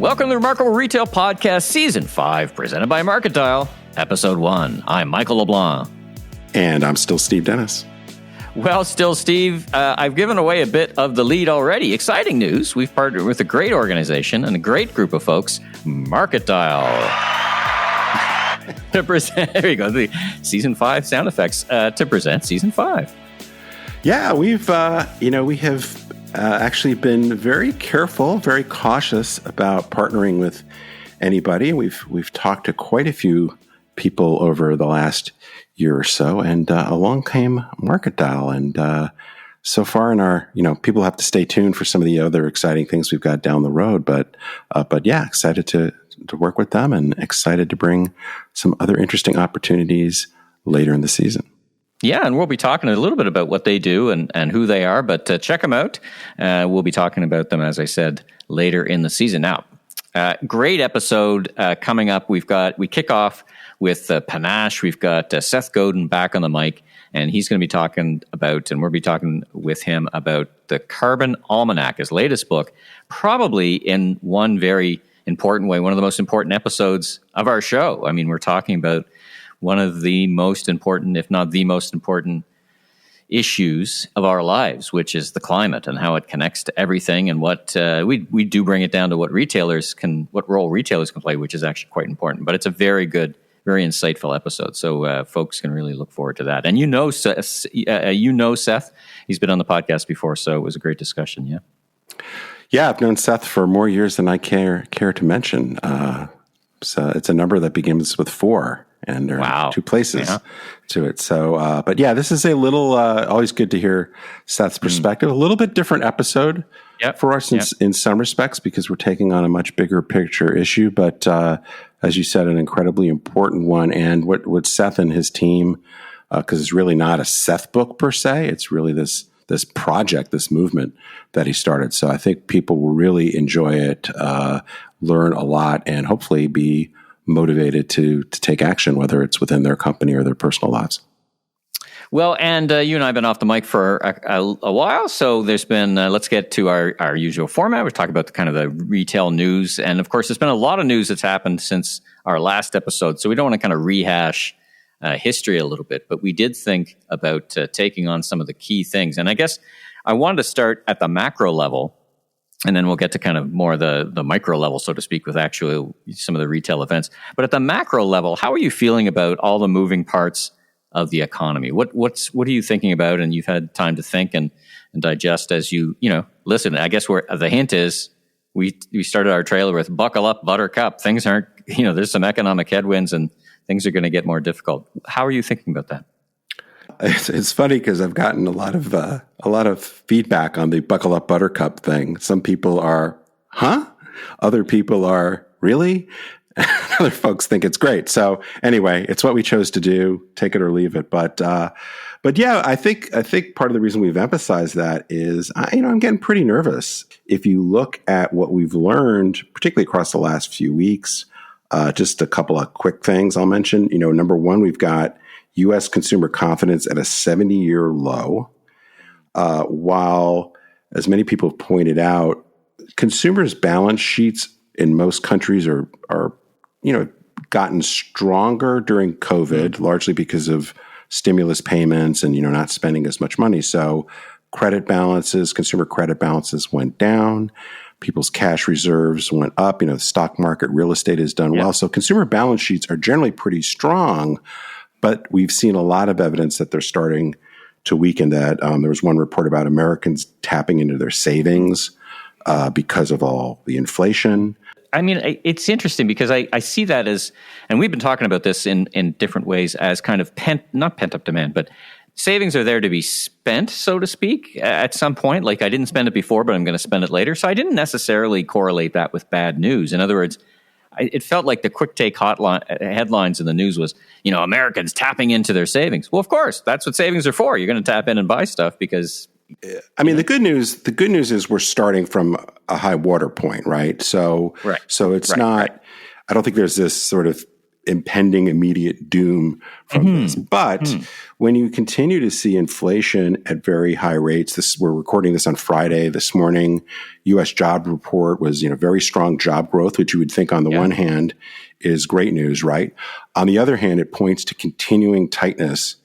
Welcome to the Remarkable Retail Podcast, Season 5, presented by Market Dial, Episode 1. I'm Michael LeBlanc. And I'm still Steve Dennis. Well, still, Steve, I've given away a bit of the lead already. Exciting news. We've partnered with a great organization and a great group of folks, Market Dial. To present, there you go, the Season 5 sound effects to present Season 5. Yeah, we have actually been very careful, very cautious about partnering with anybody. We've talked to quite a few people over the last year or so, and along came Market Dial. And so far in our, people have to stay tuned for some of the other exciting things we've got down the road. But yeah, excited to work with them and excited to bring some other interesting opportunities later in the season. Yeah, and we'll be talking a little bit about what they do and who they are, but check them out. We'll be talking about them, as I said, later in the season. Now, great episode coming up. We kick off with Panache. We've got Seth Godin back on the mic, and he's going to be talking about, and we'll be talking with him about the Carbon Almanac, his latest book, probably in one very important way, one of the most important episodes of our show. I mean, we're talking about one of the most important, if not the most important, issues of our lives, which is the climate and how it connects to everything, and what we do bring it down to what role retailers can play, which is actually quite important. But it's a very good, very insightful episode, so folks can really look forward to that. And Seth, he's been on the podcast before, so it was a great discussion. Yeah. Yeah, I've known Seth for more years than I care to mention. So it's a number that begins with 4. And there are 2 places to it. So, but yeah, this is a little, always good to hear Seth's perspective. A little bit different episode for us in some respects, because we're taking on a much bigger picture issue. But as you said, an incredibly important one. And what Seth and his team, because it's really not a Seth book per se, it's really this project, this movement that he started. So I think people will really enjoy it, learn a lot, and hopefully be motivated to take action, whether it's within their company or their personal lives. Well, and you and I have been off the mic for a while, so there's been, let's get to our usual format. We're talking about the retail news, and of course, there's been a lot of news that's happened since our last episode, so we don't want to kind of rehash history a little bit, but we did think about taking on some of the key things, and I guess I wanted to start at the macro level, and then we'll get to kind of more the micro level, so to speak, with actually some of the retail events. But at the macro level, how are you feeling about all the moving parts of the economy? What are you thinking about? And you've had time to think and digest as you listen. I guess where the hint is, we started our trailer with "Buckle up, Buttercup." Things aren't, there's some economic headwinds and things are going to get more difficult. How are you thinking about that? It's funny because I've gotten a lot of feedback on the "Buckle up, Buttercup" thing. Some people are, huh? Other people are, really? Other folks think it's great. So anyway, it's what we chose to do. Take it or leave it. But yeah, I think part of the reason we've emphasized that is, I'm getting pretty nervous. If you look at what we've learned, particularly across the last few weeks, just a couple of quick things I'll mention. Number one, we've got U.S. consumer confidence at a 70-year low, while, as many people have pointed out, consumers' balance sheets in most countries are gotten stronger during COVID, largely because of stimulus payments and not spending as much money. So consumer credit balances went down. People's cash reserves went up. The stock market, real estate has done well. So consumer balance sheets are generally pretty strong. But we've seen a lot of evidence that they're starting to weaken. That there was one report about Americans tapping into their savings because of all the inflation. I mean, it's interesting because I see that as, and we've been talking about this in different ways, as kind of not pent-up demand, but savings are there to be spent, so to speak, at some point. Like, I didn't spend it before, but I'm going to spend it later. So I didn't necessarily correlate that with bad news. In other words, it felt like the quick take headlines in the news was, Americans tapping into their savings. Well, of course, that's what savings are for. You're going to tap in and buy stuff because. I mean, the good news is we're starting from a high water point, right? So it's not. I don't think there's this sort of impending immediate doom from this. But when you continue to see inflation at very high rates, we're recording this on Friday. This morning, U.S. job report was, very strong job growth, which you would think on the one hand is great news, right? On the other hand, it points to continuing tightness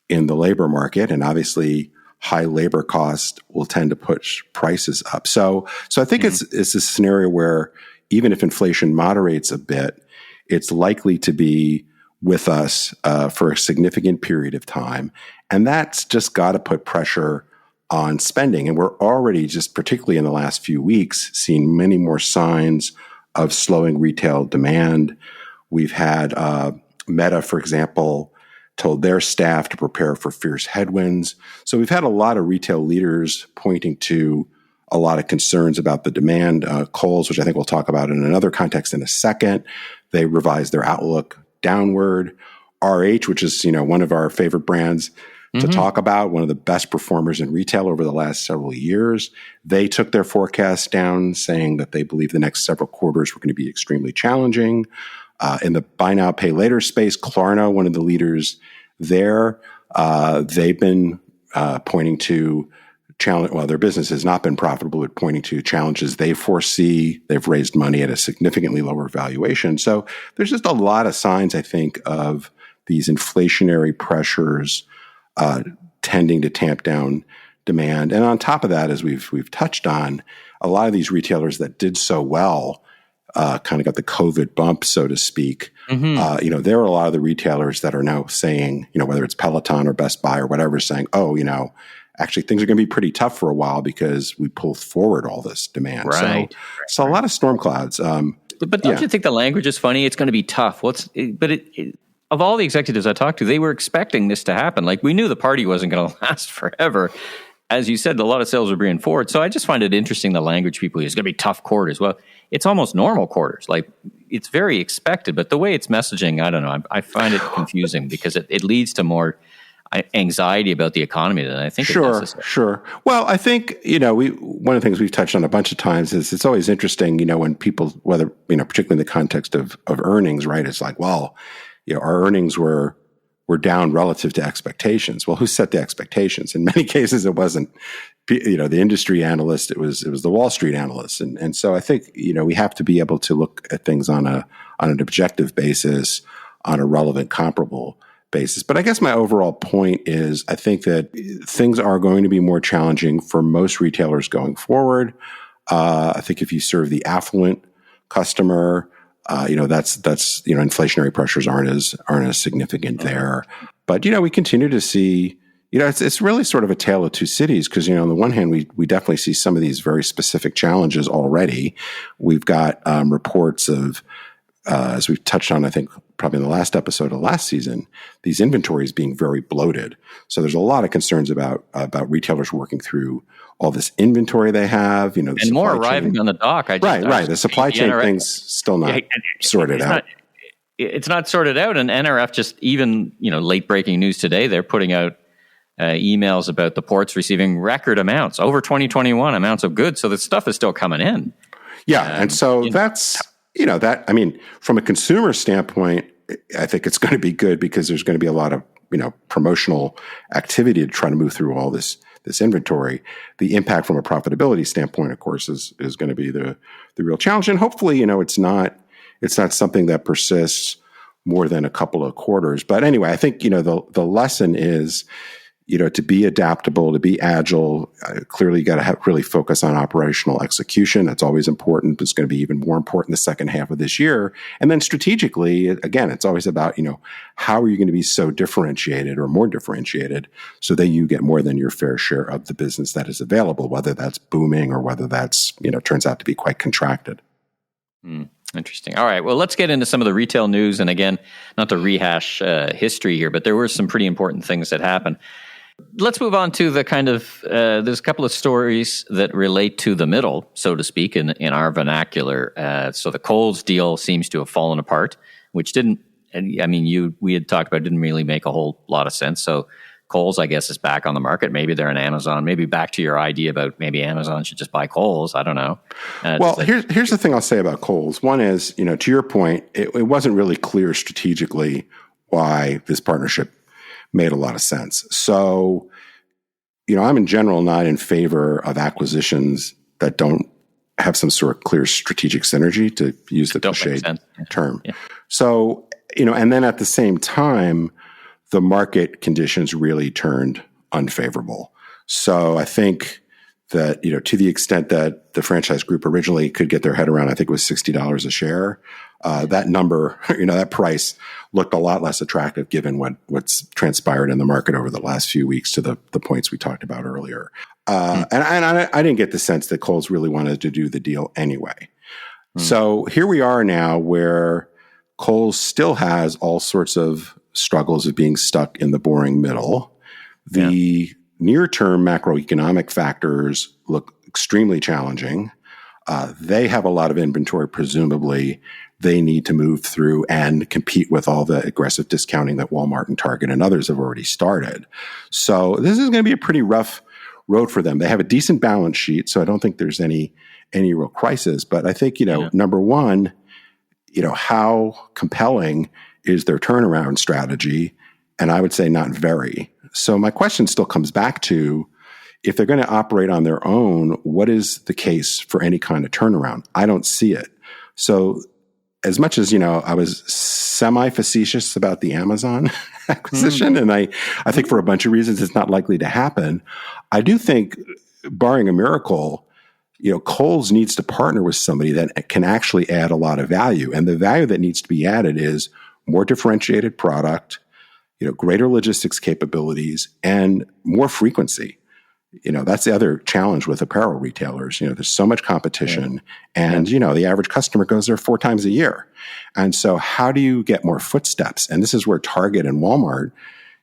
in the labor market, and obviously high labor cost will tend to push prices up. So I think it's a scenario where even if inflation moderates a bit, it's likely to be with us for a significant period of time. And that's just got to put pressure on spending. And we're already, just particularly in the last few weeks, seeing many more signs of slowing retail demand. We've had Meta, for example, told their staff to prepare for fierce headwinds. So we've had a lot of retail leaders pointing to a lot of concerns about the demand. Kohl's, which I think we'll talk about in another context in a second, they revised their outlook downward. RH, which is one of our favorite brands to talk about, one of the best performers in retail over the last several years, they took their forecast down, saying that they believe the next several quarters were going to be extremely challenging. In the buy now, pay later space, Klarna, one of the leaders there, they've been pointing to challenge. Well, their business has not been profitable, but pointing to challenges they foresee. They've raised money at a significantly lower valuation. So there's just a lot of signs, I think, of these inflationary pressures tending to tamp down demand. And on top of that, as we've touched on, a lot of these retailers that did so well kind of got the COVID bump, so to speak. There are a lot of the retailers that are now saying, whether it's Peloton or Best Buy or whatever, saying, actually things are going to be pretty tough for a while because we pulled forward all this demand. Right. So a lot of storm clouds. But don't you think the language is funny? It's going to be tough. Of all the executives I talked to, they were expecting this to happen. Like, we knew the party wasn't going to last forever. As you said, a lot of sales were being forward. So I just find it interesting, the language people use. It's going to be tough quarters. Well, it's almost normal quarters. Like, it's very expected. But the way it's messaging, I don't know. I find it confusing because it leads to more anxiety about the economy than I think. Sure. Well, I think, one of the things we've touched on a bunch of times is it's always interesting, when people, whether, particularly in the context of earnings, right? It's like, well, our earnings were down relative to expectations. Well, who set the expectations? In many cases, it wasn't, the industry analyst. It was the Wall Street analysts. And so I think, we have to be able to look at things on an objective basis, on a relevant, comparable basis. But I guess my overall point is I think that things are going to be more challenging for most retailers going forward. I think if you serve the affluent customer, that's inflationary pressures aren't as significant there. But we continue to see, it's really sort of a tale of two cities because on the one hand we definitely see some of these very specific challenges already. We've got reports of as we've touched on, I think probably in the last episode of last season, these inventories being very bloated. So there's a lot of concerns about retailers working through all this inventory they have, and more arriving on the dock. Right. The supply chain thing's still not sorted out. It's not sorted out, and NRF just even late breaking news today. They're putting out emails about the ports receiving record amounts over 2021 amounts of goods. So the stuff is still coming in. Yeah, and so that's. From a consumer standpoint, I think it's going to be good because there's going to be a lot of, promotional activity to try to move through all this inventory. The impact from a profitability standpoint, of course, is going to be the real challenge. And hopefully, it's not something that persists more than a couple of quarters. But anyway, I think, the lesson is, to be adaptable, to be agile. Clearly, you got to really focus on operational execution. That's always important. It's going to be even more important the second half of this year. And then strategically, again, it's always about, how are you going to be so differentiated or more differentiated so that you get more than your fair share of the business that is available, whether that's booming or whether that's, turns out to be quite contracted. Interesting. All right. Well, let's get into some of the retail news. And again, not to rehash history here, but there were some pretty important things that happened. Let's move on to the kind of, there's a couple of stories that relate to the middle, so to speak, in our vernacular. So the Kohl's deal seems to have fallen apart, which we had talked about, didn't really make a whole lot of sense. So Kohl's, I guess, is back on the market. Maybe they're an Amazon. Maybe back to your idea about maybe Amazon should just buy Kohl's. I don't know. Well, here's the thing I'll say about Kohl's. One is, to your point, it wasn't really clear strategically why this partnership made a lot of sense. So, I'm in general not in favor of acquisitions that don't have some sort of clear strategic synergy, to use the cliched term. Yeah. So, and then at the same time, the market conditions really turned unfavorable. So I think that, to the extent that the franchise group originally could get their head around, I think it was $60 a share. That number, that price looked a lot less attractive given what's transpired in the market over the last few weeks, to the points we talked about earlier. And I didn't get the sense that Kohl's really wanted to do the deal anyway. So here we are now where Kohl's still has all sorts of struggles of being stuck in the boring middle. The near-term macroeconomic factors look extremely challenging. They have a lot of inventory, presumably, they need to move through and compete with all the aggressive discounting that Walmart and Target and others have already started. So this is going to be a pretty rough road for them. They have a decent balance sheet, so I don't think there's any real crisis. But I think, number one, how compelling is their turnaround strategy? And I would say not very. So my question still comes back to, if they're going to operate on their own, what is the case for any kind of turnaround? I don't see it. So as much as, I was semi-facetious about the Amazon acquisition, and I think for a bunch of reasons it's not likely to happen, I do think, barring a miracle, Kohl's needs to partner with somebody that can actually add a lot of value. And the value that needs to be added is more differentiated product, greater logistics capabilities, and more frequency. That's the other challenge with apparel retailers. There's so much competition, and, the average customer goes there 4 times a year. And so how do you get more footsteps? And this is where Target and Walmart,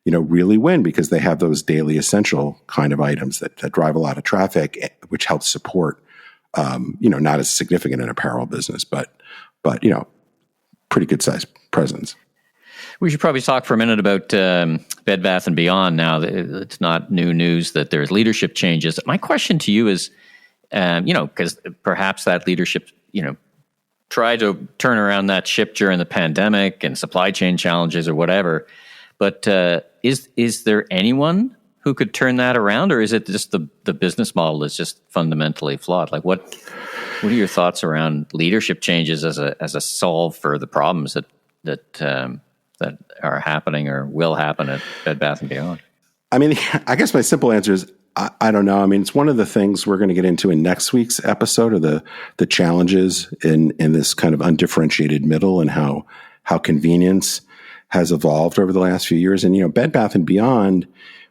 really win, because they have those daily essential kind of items that drive a lot of traffic, which helps support, not as significant an apparel business, but pretty good sized presence. We should probably talk for a minute about Bed Bath & Beyond now. It's not new news that there's leadership changes. My question to you is, because perhaps that leadership, tried to turn around that ship during the pandemic and supply chain challenges or whatever. But is there anyone who could turn that around, or is it just the business model is just fundamentally flawed? Like, what are your thoughts around leadership changes as a solve for the problems that are happening or will happen at Bed Bath & Beyond? I mean, I guess my simple answer is, I don't know. I mean, it's one of the things we're going to get into in next week's episode of the challenges in this kind of undifferentiated middle, and how convenience has evolved over the last few years. And, Bed Bath & Beyond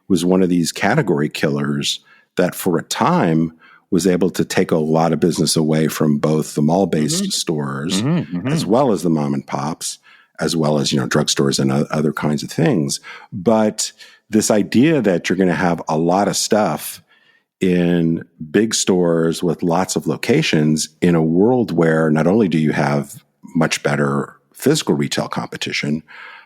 was one of these category killers that for a time was able to take a lot of business away from both the mall-based stores as well as the mom and pops, as well as, drugstores and other kinds of things. But this idea that you're going to have a lot of stuff in big stores with lots of locations in a world where not only do you have much better physical retail competition,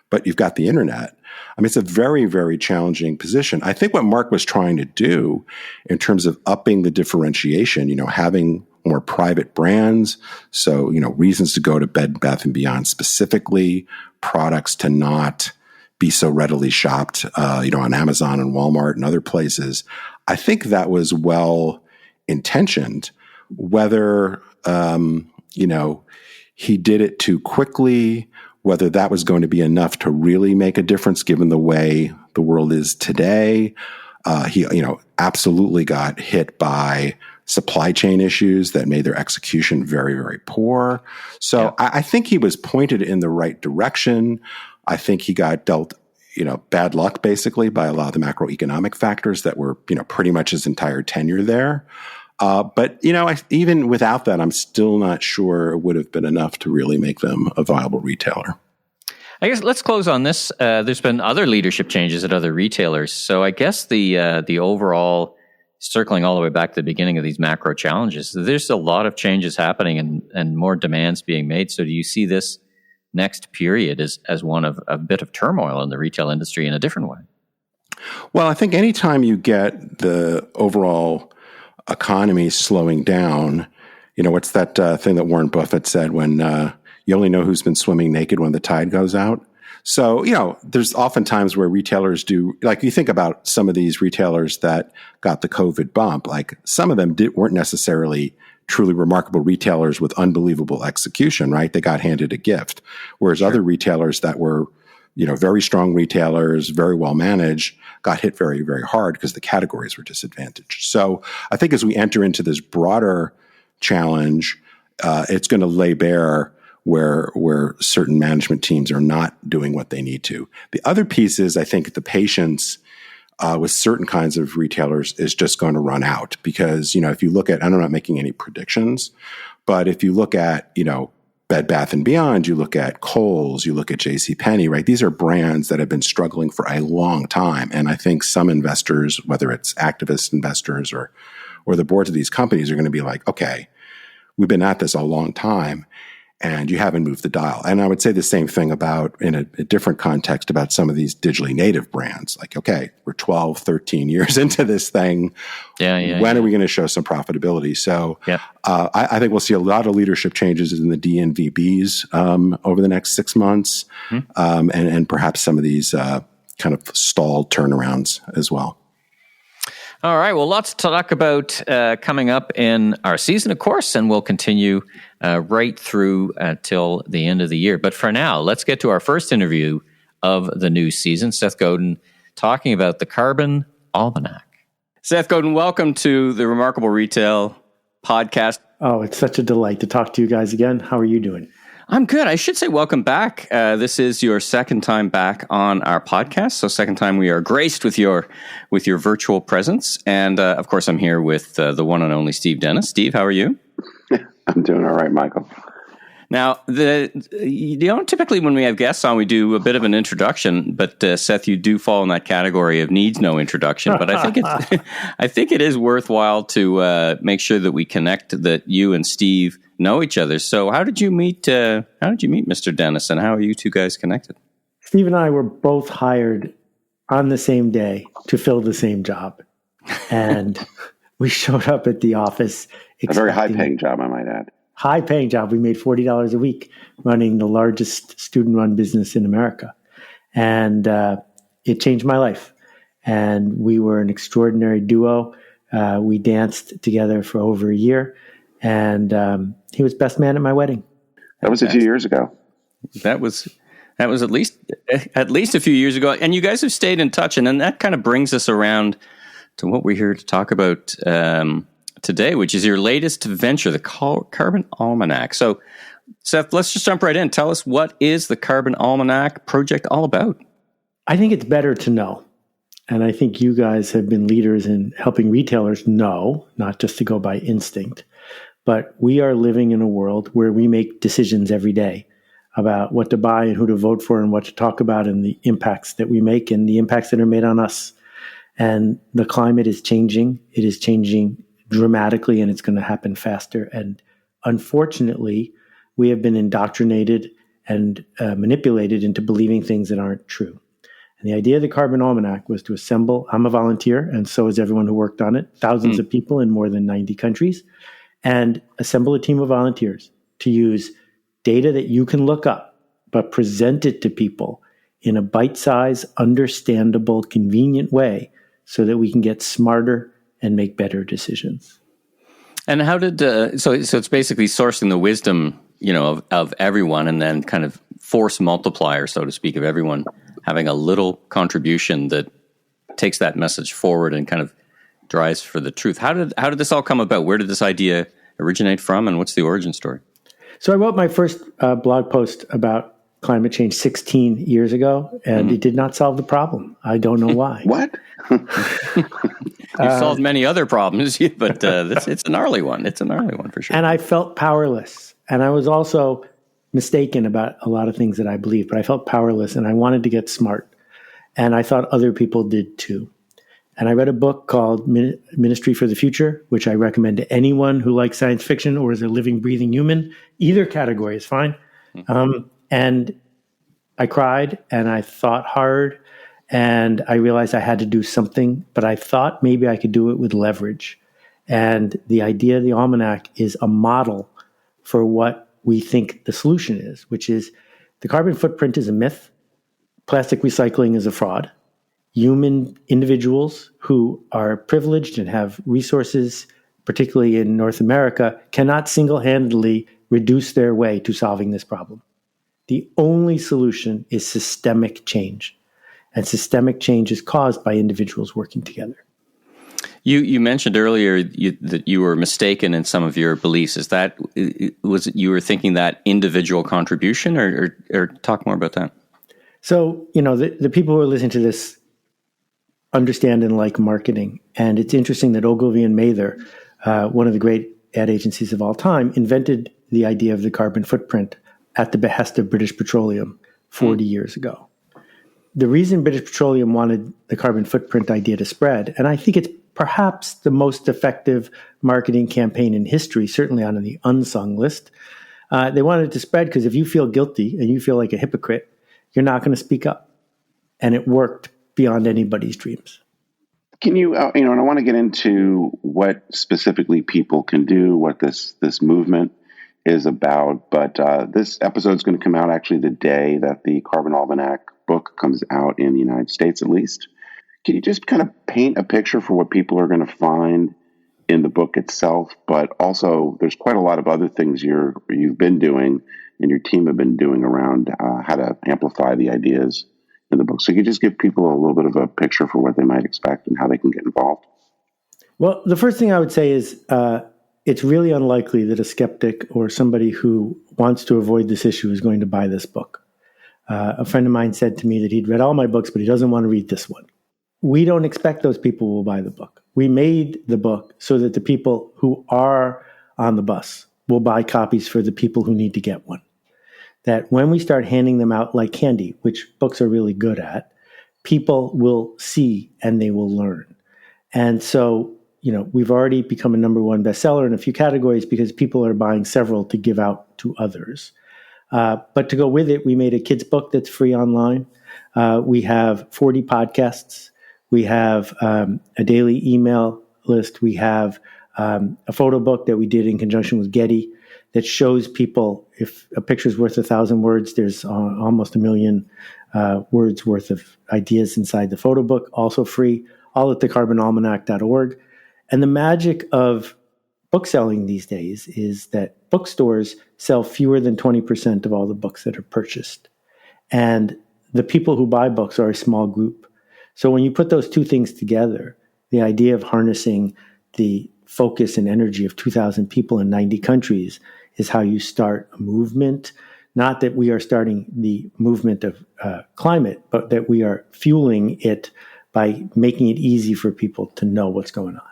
but you've got the internet. I mean, it's a very, very challenging position. I think what Mark was trying to do in terms of upping the differentiation, having more private brands. So, reasons to go to Bed Bath & Beyond specifically, products to not be so readily shopped, on Amazon and Walmart and other places. I think that was well intentioned. Whether, he did it too quickly, whether that was going to be enough to really make a difference given the way the world is today. He, absolutely got hit by supply chain issues that made their execution very, very poor. So I think he was pointed in the right direction. I think he got dealt, bad luck basically by a lot of the macroeconomic factors that were, pretty much his entire tenure there. But even without that, I'm still not sure it would have been enough to really make them a viable retailer. I guess let's close on this. There's been other leadership changes at other retailers. So I guess the overall, circling all the way back to the beginning of these macro challenges, there's a lot of changes happening and more demands being made. So do you see this next period as one of a bit of turmoil in the retail industry in a different way? Well, I think anytime you get the overall economy slowing down, what's that thing that Warren Buffett said when you only know who's been swimming naked when the tide goes out? So, there's often times where retailers do, like you think about some of these retailers that got the COVID bump, like some of them weren't necessarily truly remarkable retailers with unbelievable execution, right? They got handed a gift. Whereas other retailers that were, very strong retailers, very well managed, got hit very, very hard because the categories were disadvantaged. So I think as we enter into this broader challenge, it's going to lay bare where certain management teams are not doing what they need to. The other piece is, I think, the patience with certain kinds of retailers is just going to run out because, if you look at, and I'm not making any predictions, but if you look at, Bed Bath & Beyond, you look at Kohl's, you look at JCPenney, right? These are brands that have been struggling for a long time. And I think some investors, whether it's activist investors or the boards of these companies, are going to be like, okay, we've been at this a long time and you haven't moved the dial. And I would say the same thing about, in a different context, about some of these digitally native brands. Like, okay, we're 12, 13 years into this thing. When are we going to show some profitability? So I think we'll see a lot of leadership changes in the DNVBs over the next 6 months, and perhaps some of these kind of stalled turnarounds as well. All right. Well, lots to talk about coming up in our season, of course, and we'll continue right through till the end of the year. But for now, let's get to our first interview of the new season. Seth Godin talking about the Carbon Almanac. Seth Godin, welcome to the Remarkable Retail podcast. Oh, it's such a delight to talk to you guys again. How are you doing? I'm good. I should say welcome back. This is your second time back on our podcast. So second time we are graced with your virtual presence. And of course, I'm here with the one and only Steve Dennis. Steve, how are you? I'm doing all right, Michael. Now, typically when we have guests on, we do a bit of an introduction, but Seth, you do fall in that category of needs no introduction. But I think it is worthwhile to make sure that we connect, that you and Steve know each other. So, how did you meet? Mr. Dennis, and how are you two guys connected? Steve and I were both hired on the same day to fill the same job, and we showed up at the office. A very high-paying job, I might add. High-paying job. We made $40 a week running the largest student-run business in America. And it changed my life. And we were an extraordinary duo. We danced together for over a year. And he was best man at my wedding. That was a few years ago. That was at least a few years ago. And you guys have stayed in touch. And then that kind of brings us around to what we're here to talk about today, which is your latest venture, the Carbon Almanac. So, Seth, let's just jump right in. Tell us, what is the Carbon Almanac project all about? I think it's better to know. And I think you guys have been leaders in helping retailers know, not just to go by instinct, but we are living in a world where we make decisions every day about what to buy and who to vote for and what to talk about and the impacts that we make and the impacts that are made on us. And the climate is changing. It is changing dramatically, and it's going to happen faster. And unfortunately, we have been indoctrinated and manipulated into believing things that aren't true. And the idea of the Carbon Almanac was to assemble, I'm a volunteer, and so is everyone who worked on it, thousands of people in more than 90 countries, and assemble a team of volunteers to use data that you can look up, but present it to people in a bite-sized, understandable, convenient way so that we can get smarter and make better decisions. And how did so it's basically sourcing the wisdom, of everyone, and then kind of force multiplier, so to speak, of everyone having a little contribution that takes that message forward and kind of drives for the truth. How did this all come about? Where did this idea originate from, and what's the origin story? So I wrote my first blog post about climate change 16 years ago, and it did not solve the problem. I don't know why. What? You've solved many other problems, but it's a gnarly one. It's a gnarly one for sure. And I felt powerless. And I was also mistaken about a lot of things that I believed, but I felt powerless and I wanted to get smart. And I thought other people did too. And I read a book called Ministry for the Future, which I recommend to anyone who likes science fiction or is a living, breathing human. Either category is fine. And I cried and I thought hard And I realized I had to do something, but I thought maybe I could do it with leverage. And the idea of the almanac is a model for what we think the solution is, which is the carbon footprint is a myth. Plastic recycling is a fraud. Human individuals who are privileged and have resources, particularly in North America, cannot single-handedly reduce their way to solving this problem. The only solution is systemic change. And systemic change is caused by individuals working together. You mentioned earlier that you were mistaken in some of your beliefs. Was it you were thinking that individual contribution, or talk more about that? So, the people who are listening to this understand and like marketing. And it's interesting that Ogilvy and Mather, one of the great ad agencies of all time, invented the idea of the carbon footprint at the behest of British Petroleum 40 years ago. The reason British Petroleum wanted the carbon footprint idea to spread, and I think it's perhaps the most effective marketing campaign in history, certainly on the unsung list. They wanted it to spread because if you feel guilty and you feel like a hypocrite, you're not going to speak up. And it worked beyond anybody's dreams. Can you, and I want to get into what specifically people can do, what this movement is about. But this episode is going to come out actually the day that the Carbon Almanac book comes out in the United States, at least. Can you just kind of paint a picture for what people are going to find in the book itself? But also, there's quite a lot of other things you've been doing and your team have been doing around how to amplify the ideas in the book. So you just give people a little bit of a picture for what they might expect and how they can get involved. Well, the first thing I would say is it's really unlikely that a skeptic or somebody who wants to avoid this issue is going to buy this book. A friend of mine said to me that he'd read all my books, but he doesn't want to read this one. We don't expect those people will buy the book. We made the book so that the people who are on the bus will buy copies for the people who need to get one. That when we start handing them out like candy, which books are really good at, people will see and they will learn. And so, we've already become a number one bestseller in a few categories because people are buying several to give out to others. But to go with it, we made a kids book that's free online. We have 40 podcasts. We have a daily email list. We have a photo book that we did in conjunction with Getty that shows people if a picture's worth 1,000 words, there's almost 1 million words worth of ideas inside the photo book, also free, all at thecarbonalmanac.org. And the magic of book selling these days is that bookstores sell fewer than 20% of all the books that are purchased. And the people who buy books are a small group. So when you put those two things together, the idea of harnessing the focus and energy of 2,000 people in 90 countries is how you start a movement. Not that we are starting the movement of climate, but that we are fueling it by making it easy for people to know what's going on.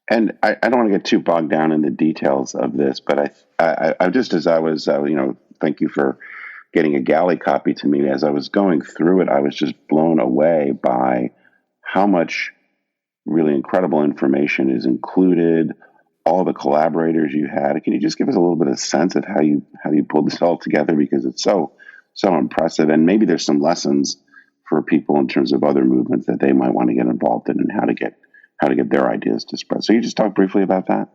And I don't want to get too bogged down in the details of this, but I just as I was, thank you for getting a galley copy to me. As I was going through it, I was just blown away by how much really incredible information is included, all the collaborators you had. Can you just give us a little bit of sense of how you pulled this all together? Because it's so impressive. And maybe there's some lessons for people in terms of other movements that they might want to get involved in and how to get their ideas to spread. So you just talk briefly about that.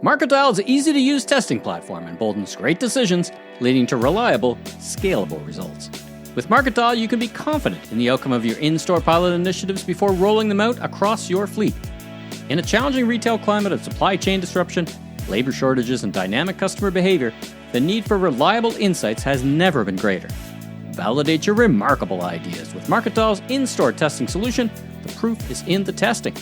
MarketDial is an easy-to-use testing platform and emboldens great decisions, leading to reliable, scalable results. With MarketDial, you can be confident in the outcome of your in-store pilot initiatives before rolling them out across your fleet. In a challenging retail climate of supply chain disruption, labor shortages, and dynamic customer behavior, the need for reliable insights has never been greater. Validate your remarkable ideas with MarketDial's in-store testing solution. The proof is in the testing.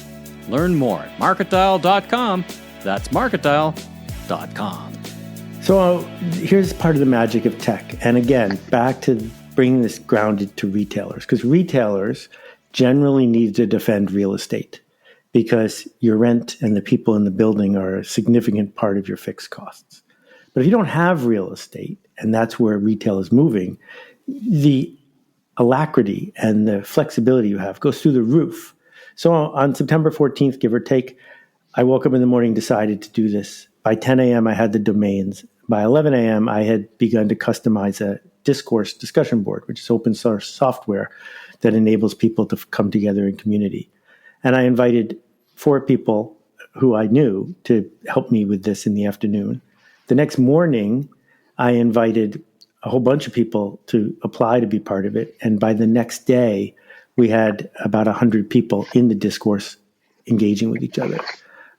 Learn more at marketdial.com. That's marketdial.com. So here's part of the magic of tech. And again, back to bringing this grounded to retailers, because retailers generally need to defend real estate because your rent and the people in the building are a significant part of your fixed costs. But if you don't have real estate, and that's where retail is moving, the alacrity and the flexibility you have goes through the roof. So on September 14th, give or take, I woke up in the morning, decided to do this. By 10 a.m., I had the domains. By 11 a.m., I had begun to customize a Discourse discussion board, which is open source software that enables people to come together in community. And I invited 4 people who I knew to help me with this in the afternoon. The next morning, I invited a whole bunch of people to apply to be part of it. And by the next day, we had about 100 people in the discourse engaging with each other.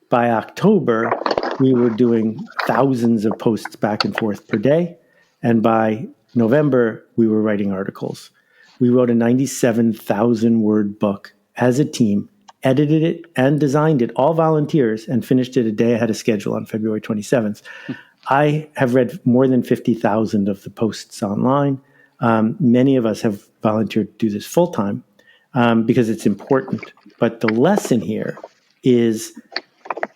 By October, we were doing thousands of posts back and forth per day. And by November, we were writing articles. We wrote a 97,000-word book as a team, edited it and designed it, all volunteers, and finished it a day ahead of schedule on February 27th. I have read more than 50,000 of the posts online. Many of us have volunteered to do this full-time because it's important. But the lesson here is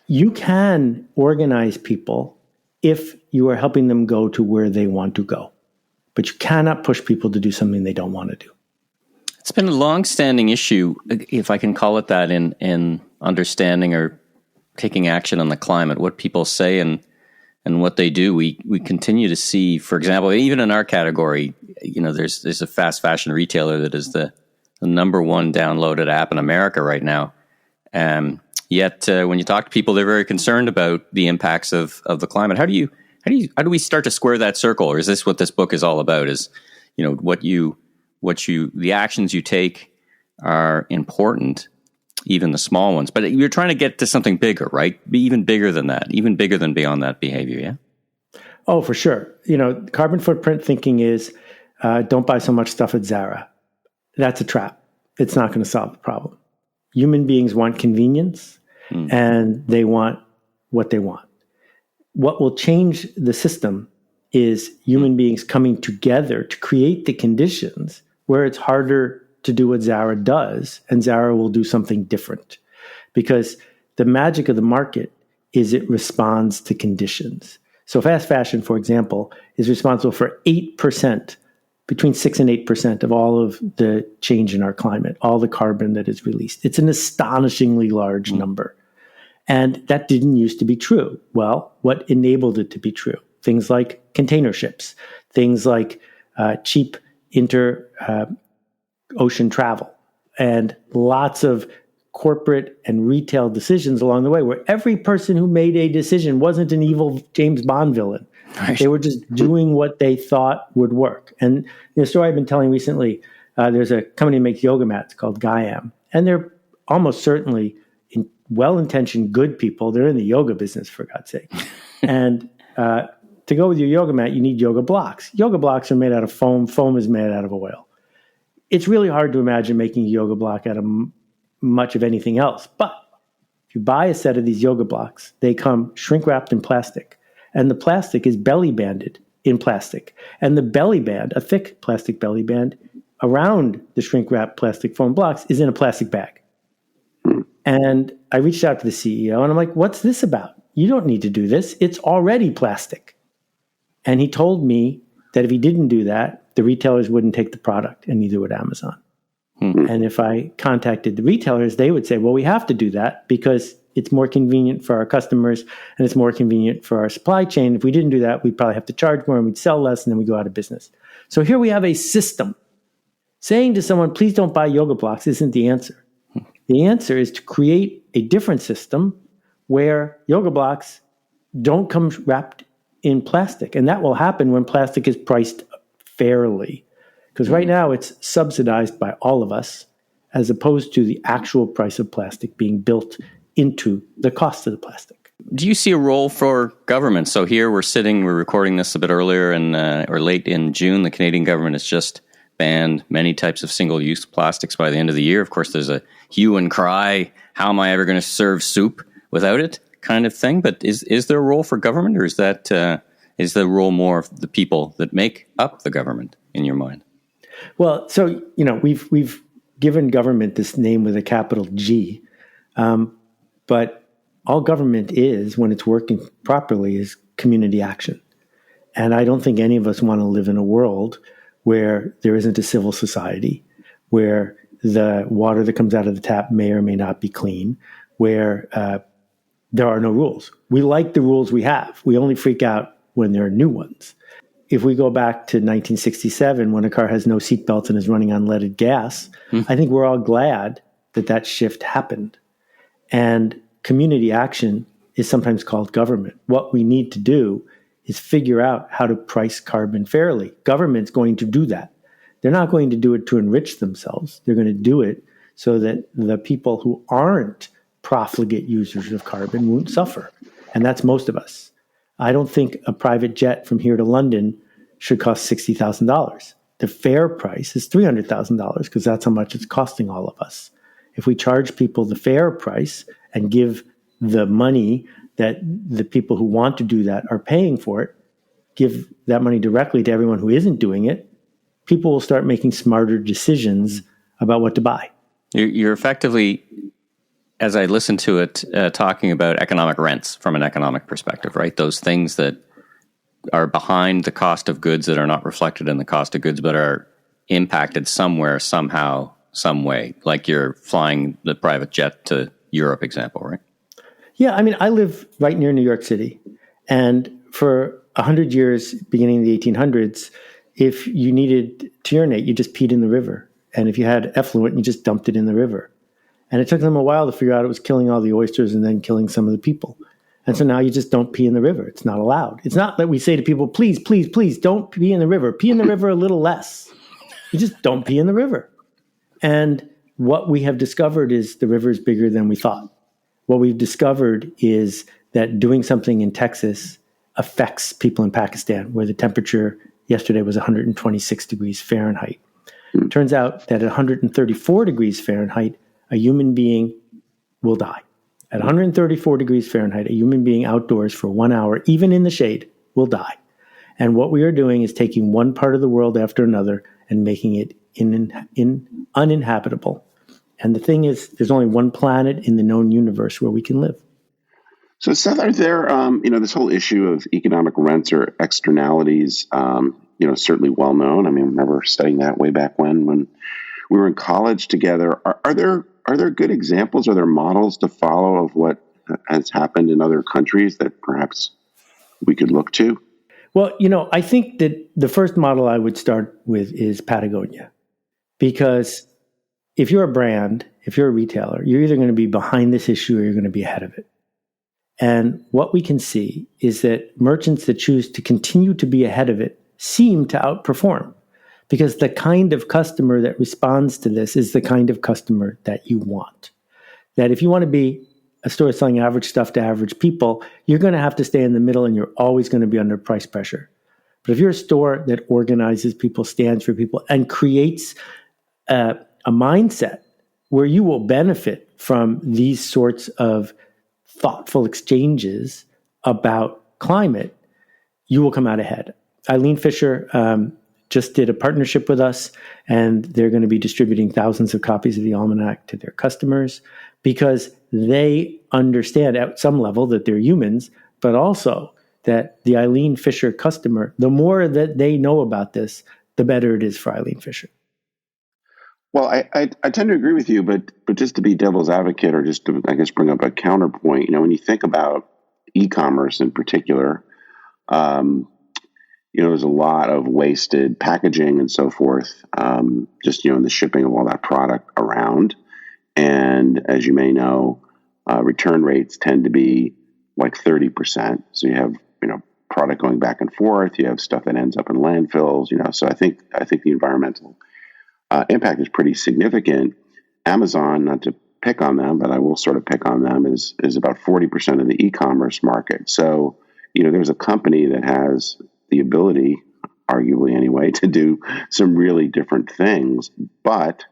you can organize people if you are helping them go to where they want to go. But you cannot push people to do something they don't want to do. It's been a long-standing issue, if I can call it that, in understanding or taking action on the climate, what people say and what they do. We continue to see, for example, even in our category, there's a fast fashion retailer that is the number one downloaded app in America right now. Yet when you talk to people, they're very concerned about the impacts of the climate. How do we start to square that circle? Or is this what this book is all about? Is, the actions you take are important, even the small ones. But you're trying to get to something bigger, right? Be even bigger than that, even bigger than beyond that behavior, yeah? Oh, for sure. Carbon footprint thinking is don't buy so much stuff at Zara. That's a trap. It's not going to solve the problem. Human beings want convenience, and they want what they want. What will change the system is human beings coming together to create the conditions where it's harder to do what Zara does, and Zara will do something different. Because the magic of the market is it responds to conditions. So fast fashion, for example, is responsible for 8%, between 6 and 8% of all of the change in our climate, all the carbon that is released. It's an astonishingly large number. And that didn't used to be true. Well, what enabled it to be true? Things like container ships, things like cheap inter-ocean travel, and lots of corporate and retail decisions along the way where every person who made a decision wasn't an evil James Bond villain. Right. They were just doing what they thought would work. And the story I've been telling recently, there's a company that makes yoga mats called Godin, and they're almost certainly well-intentioned, good people. They're in the yoga business, for God's sake. And to go with your yoga mat, you need yoga blocks. Yoga blocks are made out of foam. Foam is made out of oil. It's really hard to imagine making a yoga block out of much of anything else. But if you buy a set of these yoga blocks, they come shrink-wrapped in plastic. And the plastic is belly banded in plastic. And the belly band, a thick plastic belly band, around the shrink-wrapped plastic foam blocks is in a plastic bag. And I reached out to the CEO and I'm like, what's this about? You don't need to do this. It's already plastic. And he told me that if he didn't do that, the retailers wouldn't take the product, and neither would Amazon. And if I contacted the retailers, they would say, well, we have to do that because it's more convenient for our customers and it's more convenient for our supply chain. If we didn't do that, we'd probably have to charge more and we'd sell less and then we go out of business. So here we have a system. Saying to someone, please don't buy yoga blocks isn't the answer. The answer is to create a different system where yoga blocks don't come wrapped in plastic. And that will happen when plastic is priced fairly. Because right now it's subsidized by all of us as opposed to the actual price of plastic being built into the cost of the plastic. Do you see a role for government? So here we're recording this a bit earlier or late in June. The Canadian government has just banned many types of single-use plastics by the end of the year. Of course, there's a hue and cry, how am I ever going to serve soup without it kind of thing. But is there a role for government, or is the role more of the people that make up the government in your mind? Well, so, we've given government this name with a capital G, but all government is, when it's working properly, is community action. And I don't think any of us want to live in a world where there isn't a civil society, where the water that comes out of the tap may or may not be clean, where there are no rules. We like the rules we have. We only freak out when there are new ones. if we go back to 1967, when a car has no seatbelts and is running on leaded gas, I think we're all glad that that shift happened. And community action is sometimes called government. What we need to do is figure out how to price carbon fairly. Government's going to do that. They're not going to do it to enrich themselves. They're going to do it so that the people who aren't profligate users of carbon won't suffer. And that's most of us. I don't think a private jet from here to London should cost $60,000. The fair price is $300,000 because that's how much it's costing all of us. If we charge people the fair price and give the money that the people who want to do that are paying for it, give that money directly to everyone who isn't doing it, people will start making smarter decisions about what to buy. You're effectively, as I listen to it, talking about economic rents from an economic perspective, right? Those things that are behind the cost of goods that are not reflected in the cost of goods, but are impacted somewhere, somehow, some way, like you're flying the private jet to Europe example, right? Yeah, I mean, I live right near New York City. And for 100 years, beginning in the 1800s, if you needed to urinate, you just peed in the river. And if you had effluent, you just dumped it in the river. And it took them a while to figure out it was killing all the oysters and then killing some of the people. And so now you just don't pee in the river. It's not allowed. It's not that we say to people, please, please, please don't pee in the river. Pee in the river a little less. You just don't pee in the river. And what we have discovered is the river is bigger than we thought. What we've discovered is that doing something in Texas affects people in Pakistan, where the temperature yesterday was 126 degrees Fahrenheit. It turns out that at 134 degrees Fahrenheit, a human being will die. At 134 degrees Fahrenheit, a human being outdoors for 1 hour, even in the shade, will die. And what we are doing is taking one part of the world after another and making it uninhabitable. And the thing is, there's only one planet in the known universe where we can live. So, Seth, are there, this whole issue of economic rents or externalities, certainly well known. I mean, I remember studying that way back when we were in college together. Are there good examples? Are there models to follow of what has happened in other countries that perhaps we could look to? Well, I think that the first model I would start with is Patagonia. Because if you're a brand, if you're a retailer, you're either going to be behind this issue or you're going to be ahead of it. And what we can see is that merchants that choose to continue to be ahead of it seem to outperform. Because the kind of customer that responds to this is the kind of customer that you want. That if you want to be a store selling average stuff to average people, you're going to have to stay in the middle and you're always going to be under price pressure. But if you're a store that organizes people, stands for people, and creates a mindset where you will benefit from these sorts of thoughtful exchanges about climate, you will come out ahead. Eileen Fisher just did a partnership with us, and they're going to be distributing thousands of copies of the Almanac to their customers because they understand at some level that they're humans, but also that the Eileen Fisher customer, the more that they know about this, the better it is for Eileen Fisher. Well, I tend to agree with you, but just to be devil's advocate, or just to, I guess, bring up a counterpoint, when you think about e-commerce in particular, there's a lot of wasted packaging and so forth, just, in the shipping of all that product around. And as you may know, return rates tend to be like 30%. So you have, product going back and forth. You have stuff that ends up in landfills, so I think the environmental impact is pretty significant. Amazon, not to pick on them, but I will sort of pick on them, is about 40% of the e-commerce market. So, there's a company that has the ability, arguably anyway, to do some really different things. But,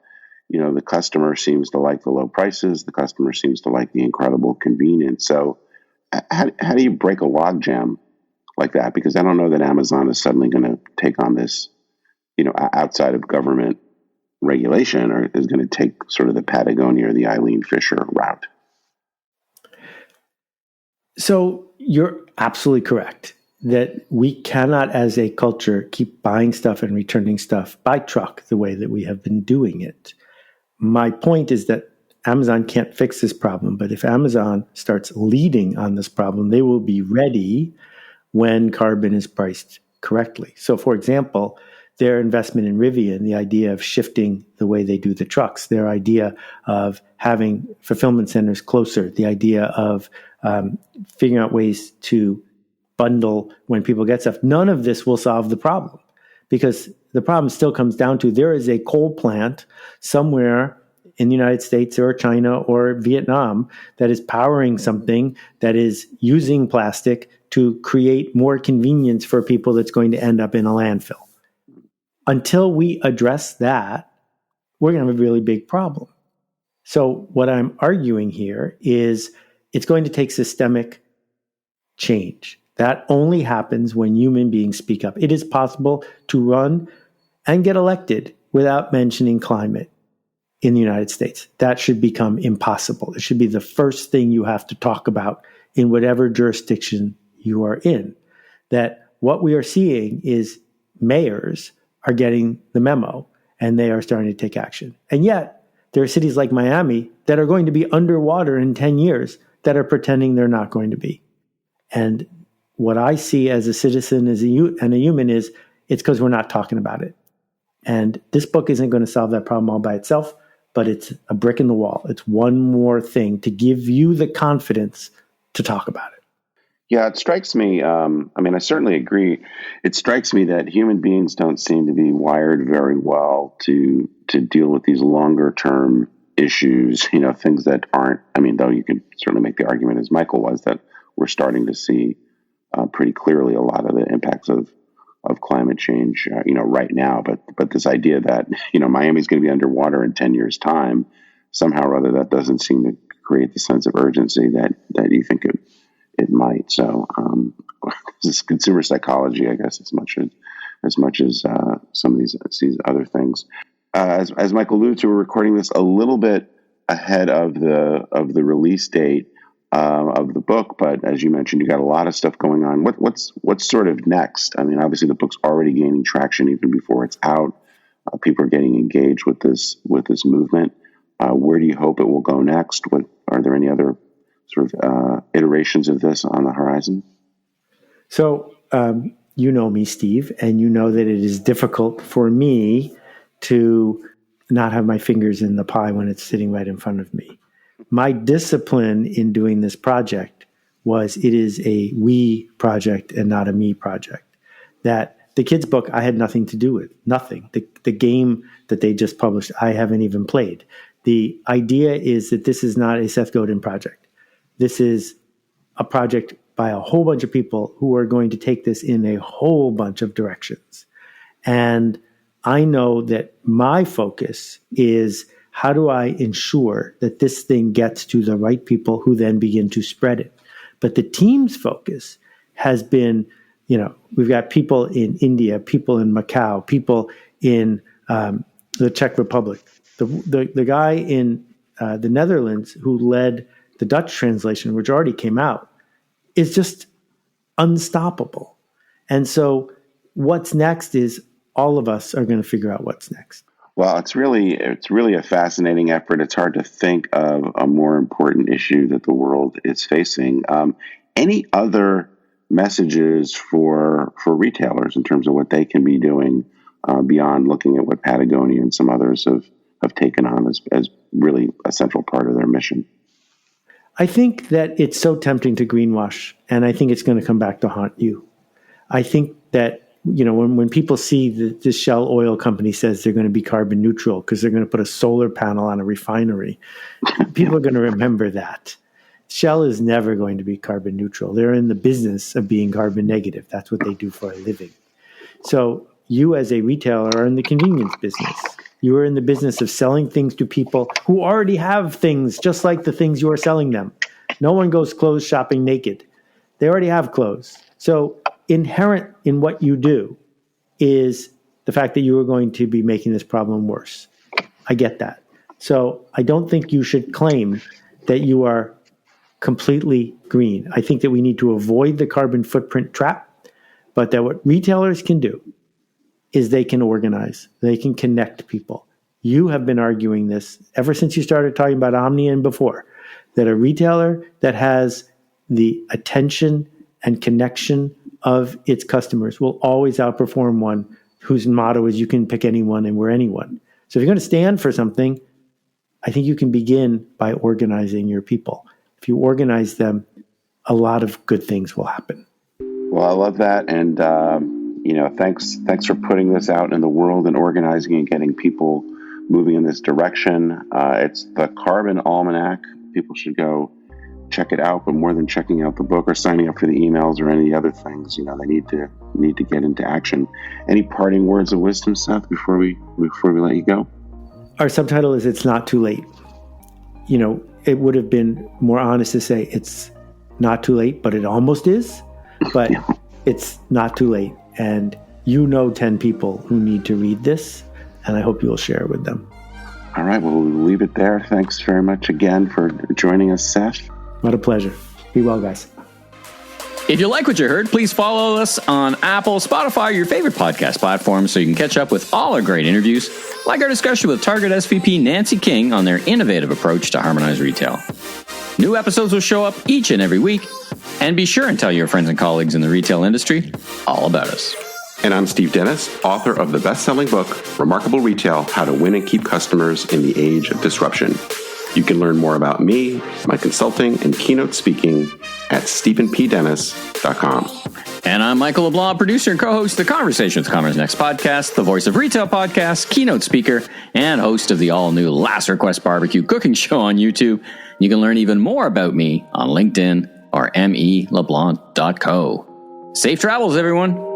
the customer seems to like the low prices. The customer seems to like the incredible convenience. So how do you break a logjam like that? Because I don't know that Amazon is suddenly going to take on this, outside of government regulation, or is going to take sort of the Patagonia or the Eileen Fisher route. So you're absolutely correct that we cannot, as a culture, keep buying stuff and returning stuff by truck the way that we have been doing it. My point is that Amazon can't fix this problem, but if Amazon starts leading on this problem, they will be ready when carbon is priced correctly. So, for example, their investment in Rivian, the idea of shifting the way they do the trucks, their idea of having fulfillment centers closer, the idea of figuring out ways to bundle when people get stuff, none of this will solve the problem, because the problem still comes down to there is a coal plant somewhere in the United States or China or Vietnam that is powering something that is using plastic to create more convenience for people that's going to end up in a landfill. Until we address that, we're going to have a really big problem. So what I'm arguing here is it's going to take systemic change. That only happens when human beings speak up. It is possible to run and get elected without mentioning climate in the United States. That should become impossible. It should be the first thing you have to talk about in whatever jurisdiction you are in. That what we are seeing is mayors are getting the memo and they are starting to take action. And yet, there are cities like Miami that are going to be underwater in 10 years that are pretending they're not going to be. And what I see as a citizen and a human is it's because we're not talking about it. And this book isn't going to solve that problem all by itself, but it's a brick in the wall. It's one more thing to give you the confidence to talk about it. Yeah, it strikes me. I certainly agree. It strikes me that human beings don't seem to be wired very well to deal with these longer term issues, things that aren't, though you could certainly make the argument, as Michael was, that we're starting to see pretty clearly a lot of the impacts of climate change, right now. But this idea that, Miami's going to be underwater in 10 years' time, somehow or other, that doesn't seem to create the sense of urgency that you think it might. So this is consumer psychology, I guess, as much as some of these other things. As Michael alluded to, we're recording this a little bit ahead of the release date of the book, but as you mentioned, you got a lot of stuff going on. What's sort of next? Obviously the book's already gaining traction even before it's out. People are getting engaged with this movement. Where do you hope it will go next? Are there any other sort of iterations of this on the horizon? So you know me, Steve, and you know that it is difficult for me to not have my fingers in the pie when it's sitting right in front of me. My discipline in doing this project was it is a we project and not a me project. That the kids' book I had nothing to do with, nothing. The game that they just published, I haven't even played. The idea is that this is not a Seth Godin project. This is a project by a whole bunch of people who are going to take this in a whole bunch of directions. And I know that my focus is how do I ensure that this thing gets to the right people who then begin to spread it? But the team's focus has been, we've got people in India, people in Macau, people in the Czech Republic. The guy in the Netherlands who led the Dutch translation, which already came out, is just unstoppable. And so what's next is all of us are going to figure out what's next. Well, it's really a fascinating effort. It's hard to think of a more important issue that the world is facing. Any other messages for retailers in terms of what they can be doing beyond looking at what Patagonia and some others have taken on as really a central part of their mission? I think that it's so tempting to greenwash, and I think it's going to come back to haunt you. I think that when people see that this Shell oil company says they're going to be carbon neutral because they're going to put a solar panel on a refinery, people are going to remember that. Shell is never going to be carbon neutral. They're in the business of being carbon negative. That's what they do for a living. So you as a retailer are in the convenience business. You are in the business of selling things to people who already have things just like the things you are selling them. No one goes clothes shopping naked. They already have clothes. So inherent in what you do is the fact that you are going to be making this problem worse. I get that. So I don't think you should claim that you are completely green. I think that we need to avoid the carbon footprint trap, but that what retailers can do is they can organize, they can connect people. You have been arguing this ever since you started talking about Omni and before, that a retailer that has the attention and connection of its customers will always outperform one whose motto is you can pick anyone and we're anyone. So if you're going to stand for something, I think you can begin by organizing your people. If you organize them, a lot of good things will happen. Well, I love that. And, thanks for putting this out in the world and organizing and getting people moving in this direction. It's the Carbon Almanac. People should go check it out, but more than checking out the book or signing up for the emails or any of the other things, they need to get into action. Any parting words of wisdom, Seth, before we let you go? Our subtitle is It's Not Too Late. It would have been more honest to say it's not too late, but it almost is. But it's not too late. And 10 people who need to read this, and I hope you'll share it with them. All right, well, we'll leave it there. Thanks very much again for joining us, Seth. What a pleasure. Be well, guys. If you like what you heard, please follow us on Apple, Spotify, or your favorite podcast platform so you can catch up with all our great interviews, like our discussion with Target SVP Nancy King on their innovative approach to harmonized retail. New episodes will show up each and every week, and be sure and tell your friends and colleagues in the retail industry all about us. And I'm Steve Dennis, author of the best-selling book, Remarkable Retail, How to Win and Keep Customers in the Age of Disruption. You can learn more about me, my consulting, and keynote speaking at stephenpdennis.com. And I'm Michael LeBlanc, producer and co-host of the Conversation with Commerce Next podcast, the voice of retail podcast, keynote speaker, and host of the all-new Last Request Barbecue cooking show on YouTube. You can learn even more about me on LinkedIn or meleblanc.co. Safe travels, everyone.